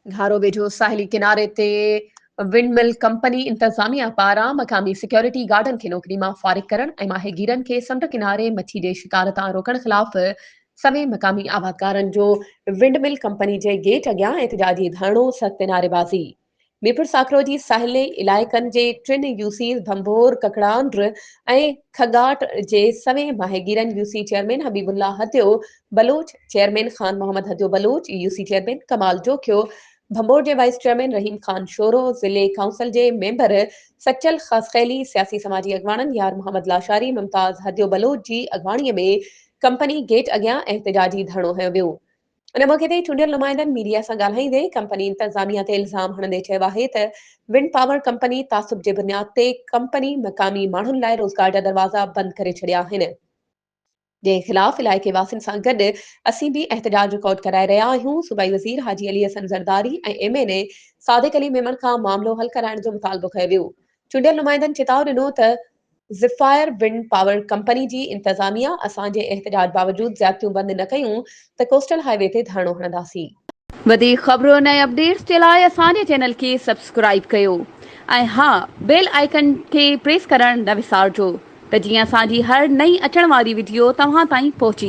घारो वेझो साहिली किनारे ते विंडमिल कंपनी इंतज़ामिया पारां मक़ामी सिक्योरिटी गार्डन खे नौकरी मां फ़ारिग करण ऐं माहिगीरनि खे समुंड किनारे मच्छी जे शिकार तां रोकण ख़िलाफ़ सभई मक़ामी आबादकारनि जो विंडमिल कंपनी जे गेट अॻियां एहतिजाजी धरणो सख़्त नारेबाज़ी। मीरपुर साकरो जी साहिली इलाइक़नि जे टिनि यूसीज़ भंभोर ककड़ांद्र ऐं खगाट जे सभई माहिगीरनि UC chairman Habibullah Hathiyo Baloch, chairman Khan Mohammad Hathiyo Baloch, UC chairman Kamal Jokhio, Bhambhor जे वाइस चेयरमैन रहीम खान शोरो, ज़िले काउंसिल जे मेंबर सचल खसखैली, सियासी समाजी अॻवाननि यार मोहम्मद लाशारी, मुमताज़ हदियो बलोच जी अॻवानीअ में कंपनी गेट अॻियां एहतिजाजी धरणो हयो वियो। उन मौक़े ते चूंडियल नुमाइंदनि मीडिया सां ॻाल्हाईंदे कंपनी इंतज़ामिया ते इल्ज़ाम हणंदे चयो आहे त विंड पावर कंपनी तासुब जे बुनियाद ते कंपनी मक़ामी माण्हुनि लाइ रोज़गार जा दरवाज़ा बंदि करे छॾिया आहिनि। जे ख़िलाफ़ इलाइक़े वासियुनि सां गॾु असीं बि एहतिजाज रिकॉर्ड कराए रहिया आहियूं। सूबाई वज़ीर हाजी अली हसन ज़रदारी ऐं MNA सादिक अली मेमन खां मामिलो हल कराइण जो मुतालबो कयो वियो। चूंडियल नुमाइंदनि चेताव ॾिनो त ज़िफ़ायर विंड पावर कंपनी जी इंतज़ामिया असांजे एहतिजाज बावजूदि ज़्यादतियूं बंदि न कयूं त कोस्टल हाईवे ते धरणो हणंदासीं। वधीक ख़बरुनि ऐं अपडेट्स जे लाइ असांजे चैनल खे सब्सक्राइब कयो ऐं हा बेल आइकन खे प्रेस करणु न विसारिजो त जीअं असांजी हर नई अचण वारी वीडियो तव्हां ताईं पहुची